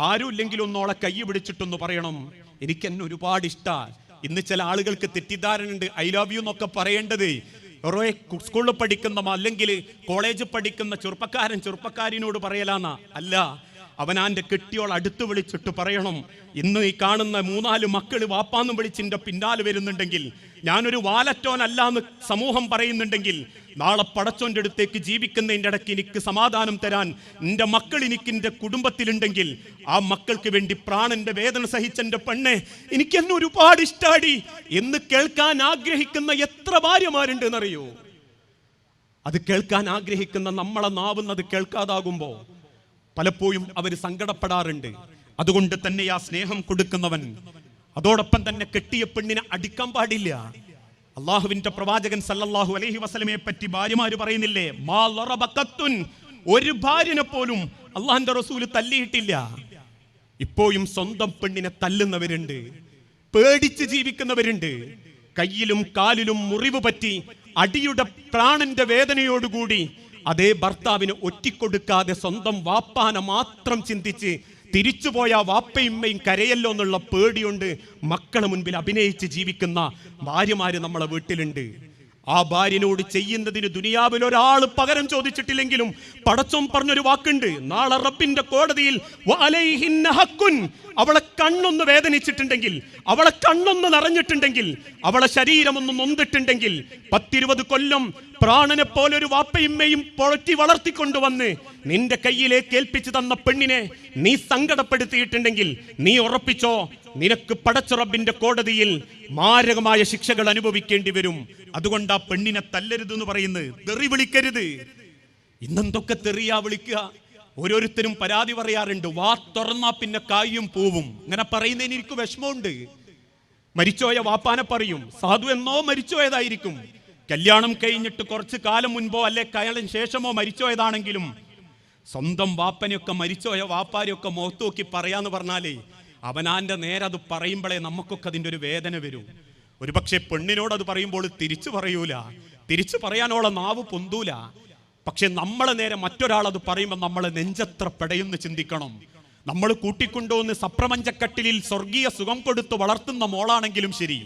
ആരും ഇല്ലെങ്കിലും ഒന്നോളെ കൈ പിടിച്ചിട്ടൊന്ന് പറയണം, എനിക്ക് എന്നെ ഒരുപാട് ഇഷ്ടമാണ്. ഇന്ന് ചില ആളുകൾക്ക് തെറ്റിദ്ധാരണയുണ്ട്, ഐ ലവ് യു എന്നൊക്കെ പറയേണ്ടത് സ്കൂളിൽ പഠിക്കുന്ന അല്ലെങ്കിൽ കോളേജിൽ പഠിക്കുന്ന ചെറുപ്പക്കാരനോട് പറയലാന്നാ. അല്ല, അവനാൻ്റെ കെട്ടിയോൾ അടുത്ത് വിളിച്ചിട്ട് പറയണം, ഇന്ന് ഈ കാണുന്ന 3-4 മക്കൾ വാപ്പാന്നും വിളിച്ചിൻ്റെ പിന്നാലെ വരുന്നുണ്ടെങ്കിൽ, ഞാനൊരു വാലറ്റോനല്ലാന്ന് സമൂഹം പറയുന്നുണ്ടെങ്കിൽ, നാളെ പടച്ചോൻ്റെ അടുത്തേക്ക് ജീവിക്കുന്നതിൻ്റെ ഇടയ്ക്ക് എനിക്ക് സമാധാനം തരാൻ എൻ്റെ മക്കൾ എനിക്ക് എൻ്റെ കുടുംബത്തിലുണ്ടെങ്കിൽ, ആ മക്കൾക്ക് വേണ്ടി പ്രാണന്റെ വേദന സഹിച്ചെൻ്റെ പെണ്ണെ എനിക്ക് എന്നെ ഒരുപാട് ഇഷ്ടാടി എന്ന് കേൾക്കാൻ ആഗ്രഹിക്കുന്ന എത്ര ഭാര്യമാരുണ്ട് എന്നറിയോ? അത് കേൾക്കാൻ ആഗ്രഹിക്കുന്ന നമ്മളെ നാവുന്നത് കേൾക്കാതാകുമ്പോൾ പലപ്പോഴും അവർ സങ്കടപ്പെടാറുണ്ട്. അതുകൊണ്ട് തന്നെ ആ സ്നേഹം കൊടുക്കുന്നവൻ അതോടൊപ്പം തന്നെ കെട്ടിയ പെണ്ണിനെ അടിക്കാൻ പാടില്ല. അള്ളാഹുവിന്റെ പ്രവാചകൻ സല്ലല്ലാഹു അലൈഹി വസല്ലമയെ പറ്റി ഭാര്യമാര് പറയുന്നില്ലേ, മാ ലറബഖത്തുൻ, ഒരു ഭാര്യനെ പോലും അള്ളാഹിന്റെ റസൂല് തല്ലിയിട്ടില്ല. ഇപ്പോഴും സ്വന്തം പെണ്ണിനെ തല്ലുന്നവരുണ്ട്, പേടിച്ച് ജീവിക്കുന്നവരുണ്ട്. കയ്യിലും കാലിലും മുറിവ് പറ്റി അടിയുടെ പ്രാണന്റെ വേദനയോടുകൂടി അതേ ഭർത്താവിന് ഒറ്റിക്കൊടുക്കാതെ സ്വന്തം വാപ്പാനെ മാത്രം ചിന്തിച്ച് തിരിച്ചുപോയ വാപ്പയുമ്മയും കരയല്ലോ എന്നുള്ള പേടിയുണ്ട് മക്കളെ മുൻപിൽ അഭിനയിച്ച് ജീവിക്കുന്ന ഭാര്യമാര് നമ്മളെ വീട്ടിലുണ്ട്. ആ ഭാര്യനോട് ചെയ്യുന്നതിന് ദുനിയാവിൽ ഒരാൾ പകരം ചോദിച്ചിട്ടില്ലെങ്കിലും പടച്ചോൻ പറഞ്ഞൊരു വാക്കുണ്ട്, നാളെ റബ്ബിന്റെ കോടതിയിൽ അവളെ കണ്ണൊന്ന് വേദനിച്ചിട്ടുണ്ടെങ്കിൽ, അവളെ കണ്ണൊന്ന് നിറഞ്ഞിട്ടുണ്ടെങ്കിൽ, അവളെ ശരീരമൊന്ന് നൊന്നിട്ടുണ്ടെങ്കിൽ, 10-20 കൊല്ലം പ്രാണനെ പോലെ ഒരു വാപ്പയുമ്മയും പൊളറ്റി വളർത്തിക്കൊണ്ടുവന്ന് നിന്റെ കയ്യിലേക്ക് ഏൽപ്പിച്ചു തന്ന പെണ്ണിനെ നീ സങ്കടപ്പെടുത്തിയിട്ടുണ്ടെങ്കിൽ നീ ഉറപ്പിച്ചോ, നിനക്ക് പടച്ച റബ്ബിന്റെ കോടതിയിൽ മാരകമായ ശിക്ഷകൾ അനുഭവിക്കേണ്ടി വരും. അതുകൊണ്ട് ആ പെണ്ണിനെ തല്ലരുത് എന്ന് പറയുന്നത്. തെറി വിളിക്കരുത്. ഇന്നെന്തൊക്കെ തെറിയാ വിളിക്കുക. ഓരോരുത്തരും പരാതി പറയാറുണ്ട്, വാ തുറന്നാ പിന്നെ കായും പൂവും. ഇങ്ങനെ പറയുന്നതിന് എനിക്ക് വിഷമമുണ്ട്. മരിച്ചോയ വാപ്പാനെ പറയും, സാധു എന്നോ മരിച്ചോയതായിരിക്കും. കല്യാണം കഴിഞ്ഞിട്ട് കുറച്ച് കാലം മുൻപോ അല്ലെ കല്യാണത്തിന് ശേഷമോ മരിച്ചോയതാണെങ്കിലും സ്വന്തം വാപ്പനെയൊക്കെ മരിച്ചോയ വാപ്പാരെയൊക്കെ മുഖത്ത് നോക്കി പറയാന്ന് പറഞ്ഞാലേ അവനാന്റെ നേരെ അത് പറയുമ്പോഴേ നമുക്കൊക്കെ അതിൻ്റെ ഒരു വേദന വരും. ഒരു പക്ഷേ പെണ്ണിനോട് അത് പറയുമ്പോൾ തിരിച്ചു പറയൂല, തിരിച്ചു പറയാനോള നാവ് പൊന്തൂല. പക്ഷെ നമ്മളെ നേരെ മറ്റൊരാളത് പറയുമ്പോൾ നമ്മളെ നെഞ്ചത്ര പെടയുന്ന് ചിന്തിക്കണം. നമ്മൾ കൂട്ടിക്കൊണ്ടുവന്ന് സപ്രപഞ്ചക്കട്ടിലിൽ സ്വർഗീയ സുഖം കൊടുത്ത് വളർത്തുന്ന മോളാണെങ്കിലും ശരി,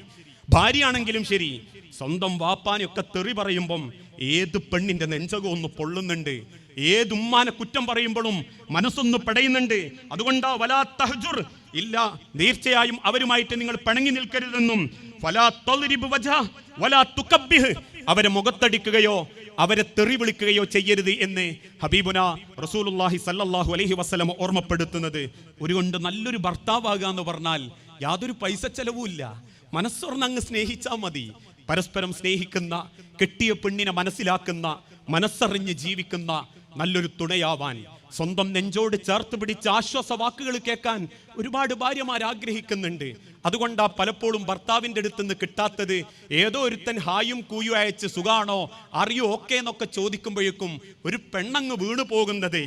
ഭാര്യയാണെങ്കിലും ശരി, സ്വന്തം വാപ്പാനെയൊക്കെ തെറി പറയുമ്പം ഏത് പെണ്ണിന്റെ നെഞ്ചകം ഒന്ന് പൊള്ളുന്നുണ്ട്, ഏതുമ്മാനെ കുറ്റം പറയുമ്പോഴും മനസ്സൊന്ന് പെടയുന്നുണ്ട്. അതുകൊണ്ടാ വലാ തഹ്ജുർ ഇല്ല, തീർച്ചയായും അവരുമായിട്ട് നിങ്ങൾ പിണങ്ങി നിൽക്കരുതെന്നും ഫലാ തദ്രിബ് വജ്ഹ വലാ തുകബ്ബിഹ്, അവരെ മുഖത്തടിക്കുകയോ അവരെ തെറി വിളിക്കുകയോ ചെയ്യരുത് എന്ന് ഹബീബുന റസൂലുള്ളാഹി സല്ലല്ലാഹു അലൈഹി വസല്ലം ഓർമ്മപ്പെടുത്തുന്നത്. ഒരുകൊണ്ട് നല്ലൊരു ഭർത്താവാകുക എന്ന് പറഞ്ഞാൽ യാതൊരു പൈസ ചെലവുമില്ല. മനസ്സോർന്ന് അങ്ങ് സ്നേഹിച്ചാൽ മതി. പരസ്പരം സ്നേഹിക്കുന്ന, കെട്ടിയ പെണ്ണിനെ മനസ്സിലാക്കുന്ന, മനസ്സറിഞ്ഞ് ജീവിക്കുന്ന നല്ലൊരു തുണയാവാൻ, സ്വന്തം നെഞ്ചോട് ചേർത്ത് പിടിച്ച് ആശ്വാസ വാക്കുകൾ കേൾക്കാൻ ഒരുപാട് ഭാര്യമാർ ആഗ്രഹിക്കുന്നുണ്ട്. അതുകൊണ്ടാ പലപ്പോഴും ഭർത്താവിൻ്റെ അടുത്ത് നിന്ന് കിട്ടാത്തത്. ഏതോ ഒരുത്തൻ ഹായും കൂയും അയച്ച് സുഖാണോ അറിയോ ഓക്കെ എന്നൊക്കെ ചോദിക്കുമ്പോഴേക്കും ഒരു പെണ്ണങ്ങ് വീണു പോകുന്നത്.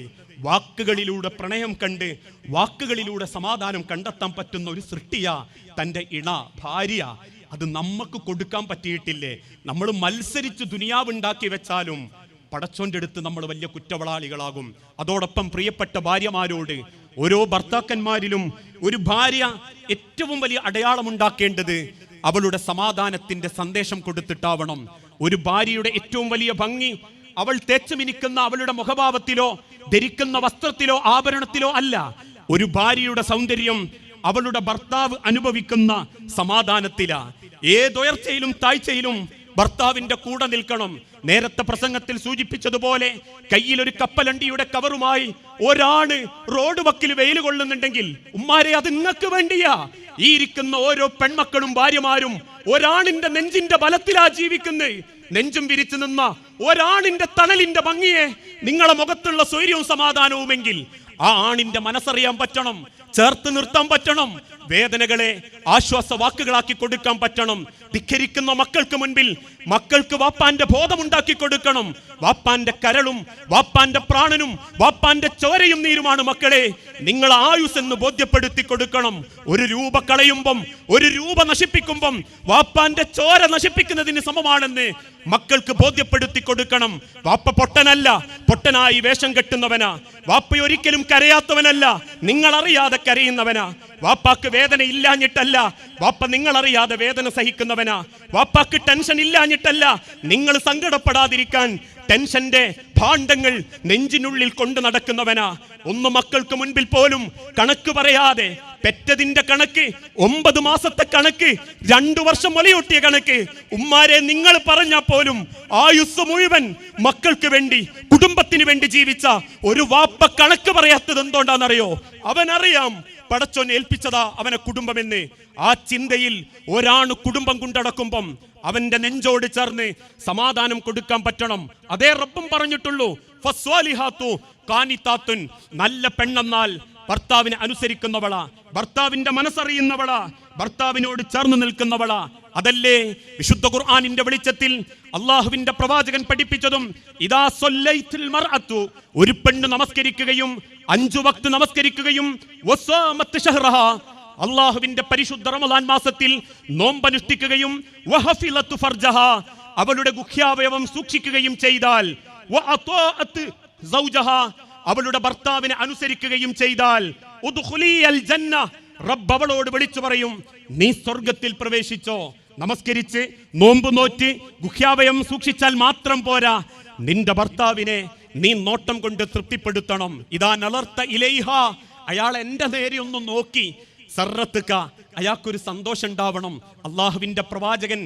വാക്കുകളിലൂടെ പ്രണയം കണ്ട് വാക്കുകളിലൂടെ സമാധാനം കണ്ടെത്താൻ പറ്റുന്ന ഒരു സൃഷ്ടിയാ തൻ്റെ ഇണ, ഭാര്യ. അത് നമുക്ക് കൊടുക്കാൻ പറ്റിയിട്ടില്ലേ? നമ്മൾ മത്സരിച്ച് ദുനിയാവുണ്ടാക്കി വെച്ചാലും പടച്ചോന്റെ അടുത്ത് നമ്മൾ വലിയ കുറ്റവാളികളാകും. അതോടൊപ്പം പ്രിയപ്പെട്ട ഭാര്യമാരോട്, ഓരോ ഭർത്താക്കന്മാരിലും ഒരു ഭാര്യ ഏറ്റവും വലിയ അടയാളമുണ്ടാക്കേണ്ടത് അവളുടെ സമാധാനത്തിന്റെ സന്ദേശം കൊടുത്തിട്ടാവണം. ഒരു ഭാര്യയുടെ ഏറ്റവും വലിയ ഭംഗി അവൾ തേച്ചു മിനിക്കുന്ന അവളുടെ മുഖഭാവത്തിലോ ധരിക്കുന്ന വസ്ത്രത്തിലോ ആഭരണത്തിലോ അല്ല. ഒരു ഭാര്യയുടെ സൗന്ദര്യം അവളുടെ ഭർത്താവ് അനുഭവിക്കുന്ന സമാധാനത്തിലാ. ഏതുയർച്ചയിലും താഴ്ചയിലും ഭർത്താവിന്റെ കൂടെ നിൽക്കണം. നേരത്തെ പ്രസംഗത്തിൽ സൂചിപ്പിച്ചതുപോലെ കയ്യിലൊരു കപ്പലണ്ടിയുടെ കവറുമായി ഒരാണ് റോഡ് വക്കിൽ വെയിൽ കൊള്ളുന്നുണ്ടെങ്കിൽ ഉമ്മാരെ അത് നിങ്ങൾക്ക് വേണ്ടിയാ. ഈ ഇരിക്കുന്ന ഓരോ പെൺമക്കളും ഭാര്യമാരും ഒരാണിന്റെ നെഞ്ചിന്റെ ബലത്തിലാ ജീവിക്കുന്നത്. നെഞ്ചും വിരിച്ചു നിന്ന ഒരാണിന്റെ തണലിന്റെ ഭംഗിയെ നിങ്ങളെ മുഖത്തുള്ള സ്വൈര്യവും സമാധാനവുമെങ്കിൽ ആ ആണിന്റെ മനസ്സറിയാൻ പറ്റണം, ചേർത്ത് നിർത്താൻ പറ്റണം, വേദനകളെ ആശ്വാസ വാക്കുകളാക്കി കൊടുക്കാൻ പറ്റണം. ധിക്കരിക്കുന്ന മക്കൾക്ക് മുൻപിൽ മക്കൾക്ക് വാപ്പാന്റെ ബോധമുണ്ടാക്കി കൊടുക്കണം. വാപ്പാന്റെ കരളും വാപ്പാന്റെ പ്രാണനും വാപ്പാന്റെ ചോരയും നീരുമാണ് മക്കളെ നിങ്ങൾ ആയുസ് എന്ന് ബോധ്യപ്പെടുത്തി കൊടുക്കണം. ഒരു രൂപ കളയുമ്പം, ഒരു രൂപ നശിപ്പിക്കുമ്പം വാപ്പാന്റെ ചോര നശിപ്പിക്കുന്നതിന് സമമാണെന്ന് മക്കൾക്ക് ബോധ്യപ്പെടുത്തി കൊടുക്കണം. വാപ്പ പൊട്ടനല്ല, പൊട്ടനായി വേഷം കെട്ടുന്നവനാ. വാപ്പ ഒരിക്കലും കരയാത്തവനല്ല, നിങ്ങളറിയാതെ കരയുന്നവനാ. വാപ്പാക്ക് വേദന ഇല്ലാഞ്ഞിട്ടല്ല, വാപ്പ നിങ്ങളറിയാതെ വേദന സഹിക്കുന്നവനാ. വാപ്പാക്ക് ടെൻഷൻ ഇല്ലാഞ്ഞിട്ടല്ല, നിങ്ങൾ സങ്കടപ്പെടാതിരിക്കാൻ ടെൻഷന്റെ ഭാണ്ഡങ്ങൾ നെഞ്ചിനുള്ളിൽ കൊണ്ടു നടക്കുന്നവനാ. ഒന്ന് മക്കൾക്ക് മുൻപിൽ പോലും കണക്ക് പറയാതെ, പെറ്റതിന്റെ കണക്ക്, 9 മാസത്തെ കണക്ക്, 2 വർഷം മുലയൂട്ടിയ കണക്ക്, ഉമ്മാരെ നിങ്ങൾ പറഞ്ഞാൽ പോലും ആയുസ് മുഴുവൻ മക്കൾക്ക് വേണ്ടി, കുടുംബത്തിന് വേണ്ടി ജീവിച്ച ഒരു വാപ്പ കണക്ക് പറയാത്തത് എന്തുകൊണ്ടാണെന്നറിയോ? അവനറിയാം പടച്ചോൻ ഏൽപ്പിച്ചതാ അവനെ കുടുംബമെന്ന്. ആ ചിന്തയിൽ ഒരാണ് കുടുംബം കൊണ്ടടക്കുമ്പം അവന്റെ നെഞ്ചോട് ചേർന്ന് സമാധാനം കൊടുക്കാൻ പറ്റണം. അതേ റബ്ബും പറഞ്ഞിട്ടുള്ളൂ, ഫസ്വാലിഹാത്തു കാനിതാത്തുൻ, നല്ല പെണ്ണെന്നാൽ ഭർത്താവിനെ അനുസരിക്കുന്നവളാ, ഭർത്താവിന്റെ മനസ്സറിയുന്നവളാ, ഭർത്താവിനോട് ചേർന്ന് നിൽക്കുന്നവളാ. അതല്ലേ വിശുദ്ധ ഖുർആനിന്റെ വെളിച്ചത്തിൽ അള്ളാഹുവിന്റെ പ്രവാചകൻ പഠിപ്പിച്ചതും. ഇദാ സല്ലൈത്തുൽ മർഅത്തു, ഒരു പെണ്ണ് നമസ്കരിക്കുകയും 5 വക്ത് നമസ്കരിക്കുകയും വസാമത്ത് ശഹ്റഹ, അള്ളാഹുവിന്റെ പരിശുദ്ധ റമളാൻ മാസത്തിൽ നോമ്പനുഷ്ഠിക്കുകയും വഹഫിലത്തു ഫർജഹ, അവളുടെ ഗുഹ്യാവയവം സൂക്ഷിക്കുകയും ചെയ്താൽ, വഅതാഅത്ത് സൗജഹ, അവളുടെ ഭർത്താവിനെ അനുസരിക്കുകയും ചെയ്താൽ, ഉദ്ഖുലിയൽ ജന്ന, റബ്ബ് അവളോട് വിളിച്ചു പറയും, നീ സ്വർഗത്തിൽ പ്രവേശിച്ചോ. നമസ്കരിച്ച് നോമ്പ് നോറ്റ് ഗുഹ്യാവയം സൂക്ഷിച്ചാൽ മാത്രം പോരാ, നിന്റെ ഭർത്താവിനെ നീ നോട്ടം കൊണ്ട് തൃപ്തിപ്പെടുത്തണം. ഇതാ നളർത്ത ഇലൈഹ, അയാൾ എന്റെ നേരെ ഒന്ന് നോക്കി, സർറത്തുക, അയാൾക്കൊരു സന്തോഷം ഉണ്ടാവണം. അള്ളാഹുവിന്റെ പ്രവാചകൻ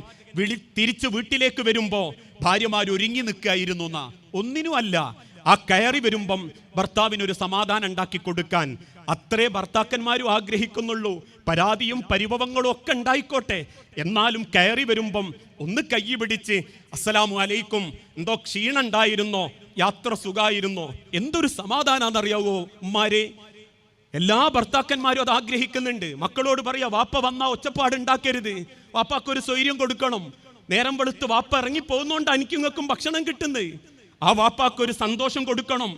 തിരിച്ചു വീട്ടിലേക്ക് വരുമ്പോ ഭാര്യമാർ ഒരുങ്ങി നിൽക്കായിരുന്നു എന്നാ, ഒന്നിനുമല്ല. ആ കയറി വരുമ്പം ഭർത്താവിനൊരു സമാധാനം ഉണ്ടാക്കി കൊടുക്കാൻ അത്രേ ഭർത്താക്കന്മാരും ആഗ്രഹിക്കുന്നുള്ളൂ. പരാതിയും പരിഭവങ്ങളും ഒക്കെ ഉണ്ടായിക്കോട്ടെ, എന്നാലും കയറി വരുമ്പം ഒന്ന് കൈ പിടിച്ച് അസ്സലാമു അലൈക്കും, എന്തോ ക്ഷീണം ഉണ്ടായിരുന്നോ, യാത്ര സുഖായിരുന്നോ, എന്തൊരു സമാധാനാന്നറിയാവോ ഉമ്മാരെ. എല്ലാ ഭർത്താക്കന്മാരും അത് ആഗ്രഹിക്കുന്നുണ്ട്. മക്കളോട് പറയാ, വാപ്പ വന്നാ ഒച്ചപ്പാട് ഉണ്ടാക്കരുത്, വാപ്പാക്കൊരു സ്വൈര്യം കൊടുക്കണം. നേരം വെളുത്ത് വാപ്പ ഇറങ്ങി പോകുന്നോണ്ടാ എനിക്കും ഭക്ഷണം കിട്ടുന്നത്. ആ വാപ്പാക്കൊരു സന്തോഷം കൊടുക്കണം.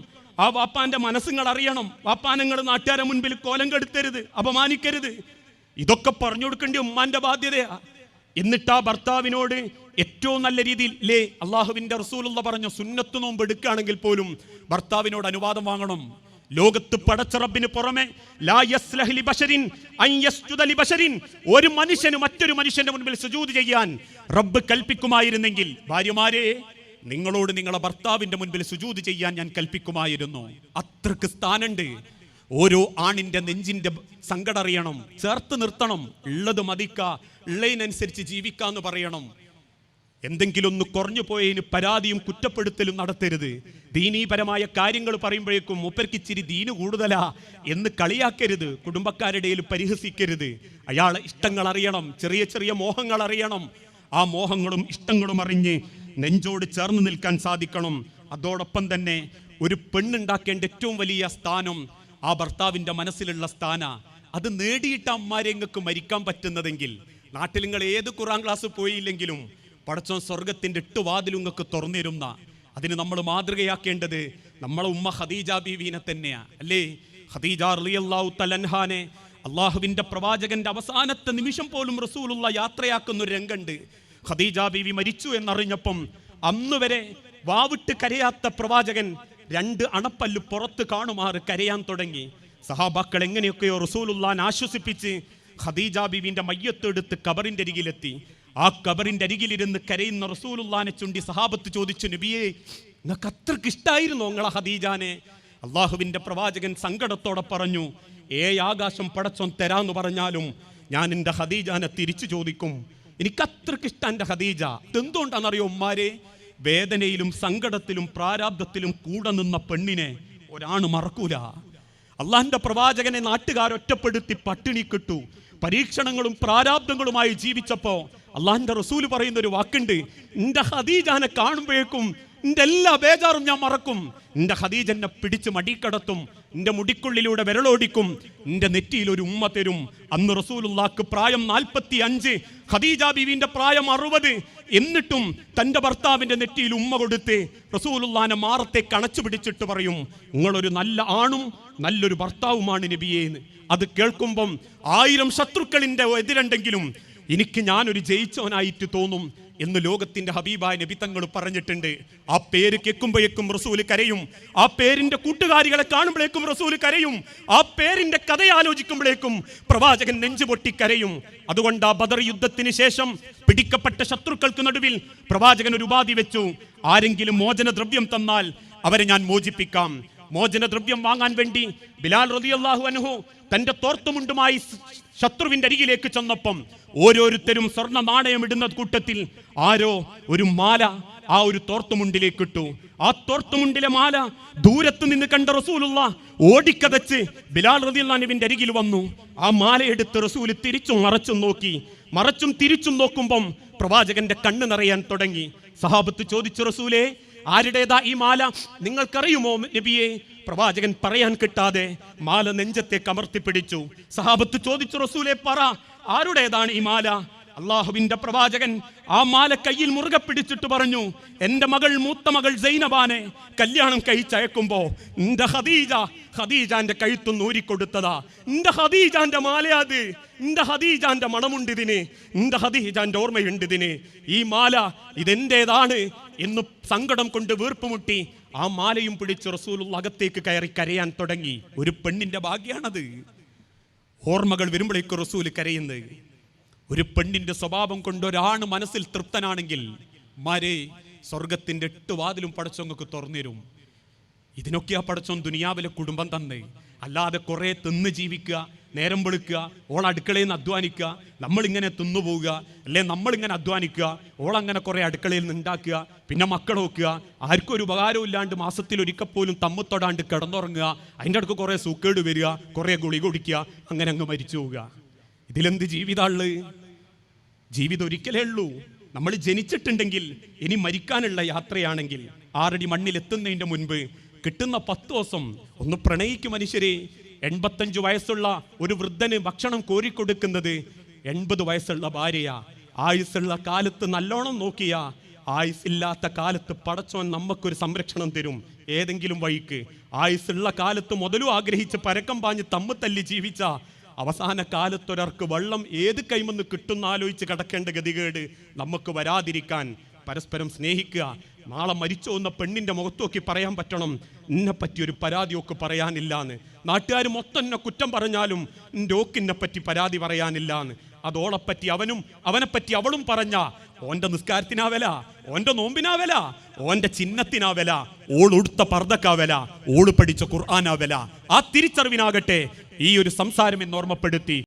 ആ വാപ്പാന്റെ മനസ്സുകൾ അറിയണം. വാപ്പാനങ്ങൾ നാട്ടുകാരെ മുൻപിൽ കോലം കെടുത്തരുത്, അപമാനിക്കരുത്. ഇതൊക്കെ പറഞ്ഞു കൊടുക്കേണ്ട ഉമ്മാന്റെ ബാധ്യതയാ. എന്നിട്ട് ആ ഭർത്താവിനോട് ഏറ്റവും നല്ല രീതിയിൽ അള്ളാഹുവിന്റെ റസൂലുള്ള പറഞ്ഞ സുന്നത്ത് നോമ്പ് എടുക്കുകയാണെങ്കിൽ പോലും ഭർത്താവിനോട് അനുവാദം വാങ്ങണം. ലോകത്ത് പടച്ച റബ്ബിന് പുറമെ ലാ യസ്ലഹ് ലിബശരിൻ അൻ യസ്ജുദ ലിബശരിൻ, ഒരു മനുഷ്യന് മറ്റൊരു മനുഷ്യന്റെ മുൻപിൽ സുജൂദ് ചെയ്യാൻ റബ്ബ് കൽപ്പിക്കുമായിരുന്നെങ്കിൽ, ഭാര്യമാരെ നിങ്ങളോട് നിങ്ങളെ ഭർത്താവിന്റെ മുൻപിൽ സുജൂദ് ചെയ്യാൻ ഞാൻ കൽപ്പിക്കുമായിരുന്നു. അത്രക്ക് സ്ഥാനുണ്ട്. ഓരോ ആണിന്റെ നെഞ്ചിന്റെ സങ്കടം അറിയണം, ചേർത്ത് നിർത്തണം. ഉള്ളത് മതിക്ക, ഉള്ളതിനനുസരിച്ച് ജീവിക്കാന്ന് പറയണം. എന്തെങ്കിലും ഒന്ന് കുറഞ്ഞു പോയതിന് പരാതിയും കുറ്റപ്പെടുത്തലും നടത്തരുത്. ദീനീപരമായ കാര്യങ്ങൾ പറയുമ്പോഴേക്കും മൂപ്പർക്ക് ഇച്ചിരി ദീന് കൂടുതലാ എന്ന് കളിയാക്കരുത്, കുടുംബക്കാരുടെ പരിഹസിക്കരുത്. അയാളെ ഇഷ്ടങ്ങൾ അറിയണം, ചെറിയ ചെറിയ മോഹങ്ങൾ അറിയണം. ആ മോഹങ്ങളും ഇഷ്ടങ്ങളും അറിഞ്ഞ് നെഞ്ചോട് ചേർന്ന് നിൽക്കാൻ സാധിക്കണം. അതോടൊപ്പം തന്നെ ഒരു പെണ്ണുണ്ടാക്കേണ്ട ഏറ്റവും വലിയ സ്ഥാനം ആ ഭർത്താവിൻ്റെ മനസ്സിലുള്ള സ്ഥാന. അത് നേടിയിട്ട് അമ്മാരെങ്ങൾക്ക് മരിക്കാൻ പറ്റുന്നതെങ്കിൽ, നാട്ടിൽ നിങ്ങൾ ഏത് ഖുർആൻ ക്ലാസ് പോയില്ലെങ്കിലും പടച്ചോൻ സ്വർഗത്തിൻ്റെ 8 വാതിലുങ്ങൾക്ക് തുറന്നിരുന്ന, അതിന് നമ്മൾ മാതൃകയാക്കേണ്ടത് നമ്മളെ ഉമ്മ ഖദീജ ബീവീനെ തന്നെയാ, അല്ലേ? ഖദീജ റളിയല്ലാഹു തആല അൻഹാനെ അള്ളാഹുവിൻ്റെ പ്രവാചകന്റെ അവസാനത്തെ നിമിഷം പോലും റസൂലുള്ള യാത്രയാക്കുന്ന ഒരു രംഗമുണ്ട്. ഖദീജ ബീവി മരിച്ചു എന്നറിഞ്ഞപ്പം അന്ന് വരെ വാവിട്ട് കരയാത്ത പ്രവാചകൻ 2 അണപ്പല്ല് പുറത്ത് കാണുമാറ് കരയാൻ തുടങ്ങി. സഹാബാക്കൾ എങ്ങനെയൊക്കെയോ റസൂലുള്ളാനെ ആശ്വസിപ്പിച്ച് ഖദീജ ബീവിന്റെ മയ്യത്തെടുത്ത് കബറിന്റെ അരികിലെത്തി. ആ കബറിന്റെ അരികിലിരുന്ന് കരയുന്ന റസൂലുള്ളാനെ ചുണ്ടി സഹാബത്ത് ചോദിച്ചു, നബിയേ, നിങ്ങൾക്ക് അത്രക്ക് ഇഷ്ടായിരുന്നോ നിങ്ങളെ ഖദീജാനെ? അള്ളാഹുവിന്റെ പ്രവാചകൻ സങ്കടത്തോടെ പറഞ്ഞു, ആകാശം പടച്ചോൻ തരാന്ന് പറഞ്ഞാലും ഞാൻ എൻ്റെ ഖദീജാനെ തിരിച്ചു ചോദിക്കും. എനിക്ക് അത്രക്ക് ഇഷ്ടം എൻ്റെ ഖദീജ. ഇതെന്തുകൊണ്ടാണെന്നറിയോ ഉമ്മാരെ? വേദനയിലും സങ്കടത്തിലും പ്രാരാബ്ദത്തിലും കൂടെ നിന്ന പെണ്ണിനെ ഒരാണ് മറക്കൂല. അള്ളാഹിന്റെ പ്രവാചകനെ നാട്ടുകാർ ഒറ്റപ്പെടുത്തി പട്ടിണി കിട്ടു, പരീക്ഷണങ്ങളും പ്രാരാബ്ദങ്ങളുമായി ജീവിച്ചപ്പോ അള്ളാഹിന്റെ റസൂല് പറയുന്ന ഒരു വാക്കുണ്ട്, എൻ്റെ ഖദീജാനെ കാണുമ്പോഴേക്കും എൻ്റെ എല്ലാ ബേജാറും ഞാൻ മറക്കും. എൻ്റെ ഖദീജ എന്നെ പിടിച്ച് മടിക്കടത്തും, എൻ്റെ മുടിക്കുള്ളിലൂടെ വിരളോടിക്കും, എൻ്റെ നെറ്റിയിൽ ഒരു ഉമ്മ തരും. അന്ന് റസൂലുള്ളാക്ക് പ്രായം 45, ഖദീജ ബീവിന്റെ പ്രായം 60. എന്നിട്ടും തന്റെ ഭർത്താവിന്റെ നെറ്റിയിൽ ഉമ്മ കൊടുത്ത് റസൂലുള്ളാഹിന്റെ മാറത്തെ കണച്ചു പിടിച്ചിട്ട് പറയും, നിങ്ങളൊരു നല്ല ആണും നല്ലൊരു ഭർത്താവുമാണ് നബിയേന്ന്. അത് കേൾക്കുമ്പം 1000 ശത്രുക്കളിന്റെ എതിരുണ്ടെങ്കിലും എനിക്ക് ഞാനൊരു ജയിച്ചവനായിട്ട് തോന്നും എന്ന് ലോകത്തിന്റെ ഹബീബായ നബി തങ്ങൾ പറഞ്ഞിട്ടുണ്ട്. ആ പേര് കേൾക്കുമ്പോഴേക്കും റസൂല് കരയും, ആ പേരിന്റെ കൂട്ടുകാരികളെ കാണുമ്പോഴേക്കും റസൂല് കരയും, ആ പേരിന്റെ കഥയാലോചിക്കുമ്പോഴേക്കും പ്രവാചകൻ നെഞ്ചുപൊട്ടി കരയും. അതുകൊണ്ട് ആ ബദർ യുദ്ധത്തിന് ശേഷം പിടിക്കപ്പെട്ട ശത്രുക്കൾക്ക് നടുവിൽ പ്രവാചകൻ ഒരു ഉപാധി വെച്ചു, ആരെങ്കിലും മോചനദ്രവ്യം തന്നാൽ അവരെ ഞാൻ മോചിപ്പിക്കാം. മോചനദ്രവ്യം വാങ്ങാൻ വേണ്ടി ബിലാൽ റളിയല്ലാഹു അൻഹു തന്റെ തോർത്തുമുണ്ടുമായി ശത്രുവിന്റെ അരികിലേക്ക് ചെന്നപ്പം ഓരോരുത്തരും സ്വർണ്ണ നാണയം ഇടുന്ന കൂട്ടത്തിൽ ആരോ ഒരു മാല ആ ഒരു തോർത്തുമുണ്ടിലേക്ക് ഇട്ടു. ആ തോർത്തുമുണ്ടിലെ മാല ദൂരത്ത് നിന്ന് കണ്ട റസൂലുള്ളാഹ് ഓടിക്കതച്ച് ബിലാൽ റളിയല്ലാഹു അൻഹുവിന്റെ അരികിൽ വന്നു. ആ മാല എടുത്ത് റസൂല് തിരിച്ചും മറച്ചും നോക്കി. മറച്ചും തിരിച്ചും നോക്കുമ്പം പ്രവാചകന്റെ കണ്ണ് നിറയാൻ തുടങ്ങി. സഹാബത്ത് ചോദിച്ചു, റസൂലേ, ആരുടേതാ ഈ മാല, നിങ്ങൾക്കറിയുമോ നബിയെ? പ്രവാചകൻ പറയാൻ കിട്ടാതെ മാല നെഞ്ചത്തേക്ക് അമർത്തിപ്പിടിച്ചു. സഹാബത്ത് ചോദിച്ചു, റസൂലേ പറ, ആരുടേതാണ് ഈ മാല? അള്ളാഹുവിന്റെ പ്രവാചകൻ ആ മാല കയ്യിൽ മുറുകെ പിടിച്ചിട്ട് പറഞ്ഞു, എന്റെ മകൾ, മൂത്ത മകൾ സൈനബാനെ കല്യാണം കഴിച്ചയക്കുമ്പോ എന്റെ ഖദീജാന്റെ കഴുത്തൊന്ന് ഊരിക്കൊടുത്തതാ. എന്റെ ഖദീജാന്റെ മാലയാത്, എന്റെ ഖദീജാന്റെ മണമുണ്ടിതിന്, എന്റെ ഖദീജാന്റെ ഓർമ്മയുണ്ട് ഇതിന്. ഈ മാല ഇതെന്റേതാണ് എന്ന് സങ്കടം കൊണ്ട് വീർപ്പുമുട്ടി ആ മാലയും പിടിച്ച് റസൂലുള്ളാഹി അകത്തേക്ക് കയറി കരയാൻ തുടങ്ങി. ഒരു പെണ്ണിന്റെ ഭാഗ്യാണത്. ഓർമ്മകൾ വരുമ്പോഴേക്ക് റസൂല് കരയുന്നത്. ഒരു പെണ്ണിന്റെ സ്വഭാവം കൊണ്ട് ഒരാണ് മനസ്സിൽ തൃപ്തനാണെങ്കിൽ മാരെ സ്വർഗത്തിന്റെ 8 വാതിലും പടച്ചോങ്ങൾക്ക് തുറന്നിരും. ഇതിനൊക്കെയാ പടച്ചോൻ ദുനിയാവിലെ കുടുംബം തന്നെ. അല്ലാതെ കുറെ തിന്ന് ജീവിക്കുക, നേരം വെളുക്കുക, ഓൾ അടുക്കളയിൽ നിന്ന് അധ്വാനിക്കുക, നമ്മളിങ്ങനെ തിന്നുപോവുക, അല്ലെ നമ്മളിങ്ങനെ അധ്വാനിക്കുക, ഓളങ്ങനെ കുറെ അടുക്കളയിൽ നിന്ന് ഉണ്ടാക്കുക, പിന്നെ മക്കൾ നോക്കുക, ആർക്കും ഒരു ഉപകാരവും ഇല്ലാണ്ട് മാസത്തിൽ ഒരിക്കൽ പോലും തമ്മിത്തൊടാണ്ട് കിടന്നുറങ്ങുക, അതിൻ്റെ അടുക്ക് കുറെ സൂക്കേട് വരിക, കുറെ ഗുളിക കുടിക്കുക, അങ്ങനെ അങ്ങ് മരിച്ചു പോവുക. ഇതിലെന്ത് ജീവിതമുള്ളു? ജീവിതം ഒരിക്കലേ ഉള്ളൂ. നമ്മൾ ജനിച്ചിട്ടുണ്ടെങ്കിൽ ഇനി മരിക്കാനുള്ള യാത്രയാണെങ്കിൽ 6 അടി മണ്ണിലെത്തുന്നതിൻ്റെ മുൻപ് കിട്ടുന്ന 10 ദിവസം ഒന്ന് പ്രണയിക്കും മനുഷ്യരെ. 85 വയസ്സുള്ള ഒരു വൃദ്ധന് ഭക്ഷണം കോരിക്കൊടുക്കുന്നത് 80 വയസ്സുള്ള ഭാര്യയാ. ആയുസ്സുള്ള കാലത്ത് നല്ലോണം നോക്കിയ, ആയുസ്സില്ലാത്ത കാലത്ത് പടച്ചോൻ നമുക്കൊരു സംരക്ഷണം തരും ഏതെങ്കിലും വഴിക്ക്. ആയുസ്സുള്ള കാലത്ത് മുതലും ആഗ്രഹിച്ച് പരക്കം പാഞ്ഞ് തമ്മിത്തല്ലി ജീവിച്ച അവസാന കാലത്തൊരാൾക്ക് വെള്ളം ഏത് കൈമെന്ന് കിട്ടുന്ന ആലോചിച്ച് കിടക്കേണ്ട ഗതികേട് നമുക്ക് വരാതിരിക്കാൻ പരസ്പരം സ്നേഹിക്കുക. നാളെ മരിച്ചു വന്ന പെണ്ണിന്റെ മുഖത്തോക്കി പറയാൻ പറ്റണം, എന്നെ പറ്റി ഒരു പരാതിയൊക്കെ പറയാനില്ലാന്ന്. നാട്ടുകാർ മൊത്തം എന്നെ കുറ്റം പറഞ്ഞാലും എൻ്റെ ഓക്കിനെ പറ്റി പരാതി പറയാനില്ലാന്ന്. അതോളെപ്പറ്റി അവനും അവനെപ്പറ്റി അവളും പറഞ്ഞ ഓന്റെ നിസ്കാരത്തിനാ വില, ഓന്റെ നോമ്പിനാ വില, ഓന്റെ ചിഹ്നത്തിനാ വില, ഓളുടുത്ത പർദ്ദക്കാ വില, ഓള് പഠിച്ച ഖുർആനാ വില. ആ തിരിച്ചറിവിനാകട്ടെ ഈ ഒരു സംസാരം എന്ന് ഓർമ്മപ്പെടുത്തി